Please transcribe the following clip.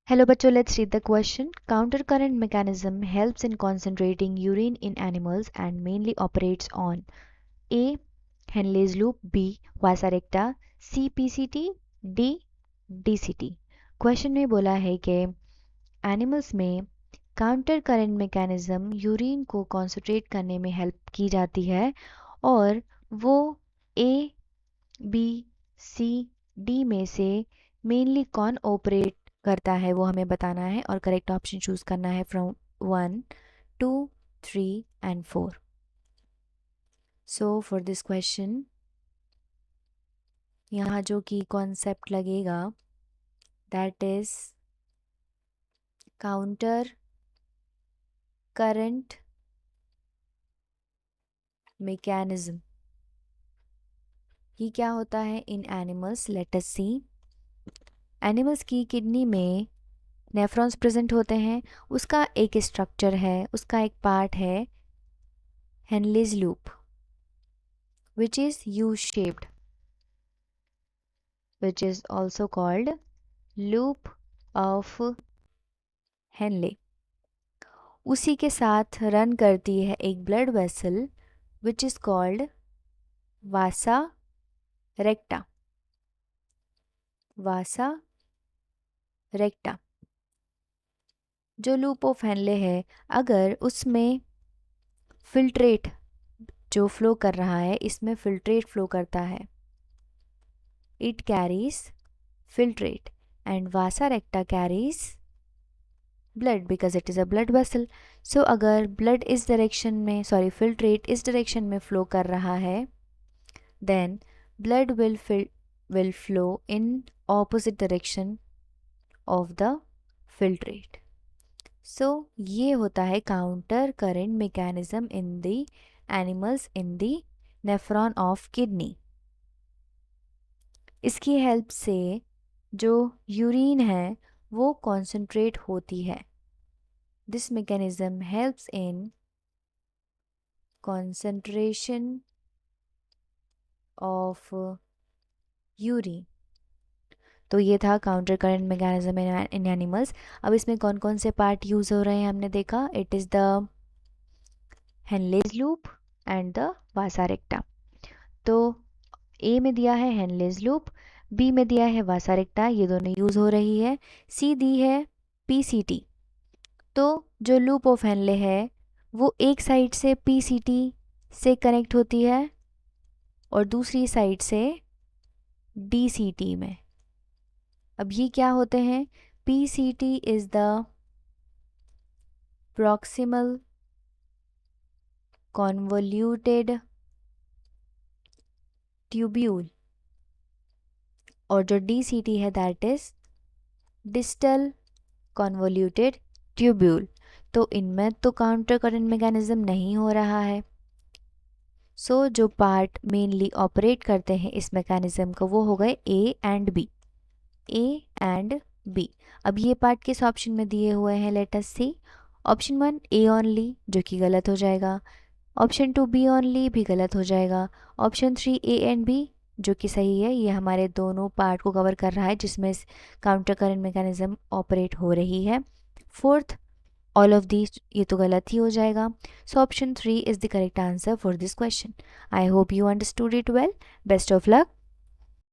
Hello bachcho, let's read the question. Countercurrent mechanism helps in concentrating urine in animals and mainly operates on A. Henle's loop, B. Vasa recta, C. PCT, D. DCT. Question में बोला है कि animals में counter current mechanism urine को concentrate करने में help की जाती है और वो ए बी सी डी में से मेनली कौन ऑपरेट करता है वो हमें बताना है और करेक्ट ऑप्शन चूज करना है from 1, 2, 3 and 4. So for this question यहाँ जो की कॉन्सेप्ट लगेगा that is counter current mechanism. ये क्या होता है इन एनिमल्स? लेट अस सी. एनिमल्स की किडनी में नेफ्रॉन्स प्रेजेंट होते हैं. उसका एक स्ट्रक्चर है, उसका एक पार्ट है Henle's loop which is U-shaped, which is also called loop of Henle. उसी के साथ रन करती है एक blood vessel which is called vasa recta. vasa recta जो लूप ऑफ हेनले है, अगर उसमें फिल्ट्रेट जो फ्लो कर रहा है, इसमें फिल्ट्रेट फ्लो करता है, it carries filtrate and vasa recta carries blood because it is a blood vessel. So अगर blood इस डायरेक्शन में filtrate इस डायरेक्शन में फ्लो कर रहा है, then blood will flow in opposite direction of the filtrate. So ये होता है counter current mechanism in the animals in the nephron of kidney. इसकी हेल्प से जो यूरिन है वो कॉन्सेंट्रेट होती है. This mechanism helps in concentration of urine. तो ये था counter current mechanism in animals. अब इसमें कौन कौन से पार्ट यूज हो रहे हैं हमने देखा. It is the Henle's loop and the वासा रेक्टा. तो ए में दिया है हेनलेज लूप, बी में दिया है वासा रेक्टा, ये दोनों यूज हो रही है. सी दी है पीसीटी. तो जो लूप ऑफ हेनले है वो एक साइड से पीसीटी से कनेक्ट होती है और दूसरी साइड से डीसीटी में. अब ये क्या होते हैं? PCT is the proximal convoluted tubule और जो डीसीटी है that is distal convoluted tubule. तो इनमें तो काउंटर करंट मैकेनिज्म नहीं हो रहा है. सो जो पार्ट मेनली ऑपरेट करते हैं इस मैकेनिज्म को वो हो गए A and B. A and B. अब ये पार्ट किस ऑप्शन में दिए हुए हैं? Let us see. Option 1 A only, जो कि गलत हो जाएगा. ऑप्शन 2 बी ओनली, भी गलत हो जाएगा. ऑप्शन 3 ए एंड बी, जो कि सही है. ये हमारे दोनों पार्ट को कवर कर रहा है जिसमें काउंटर करंट मैकेनिज्म ऑपरेट हो रही है. फोर्थ ऑल ऑफ दीज, ये तो गलत ही हो जाएगा. So option 3 is the correct answer for this question. I hope you understood it well. Best of luck.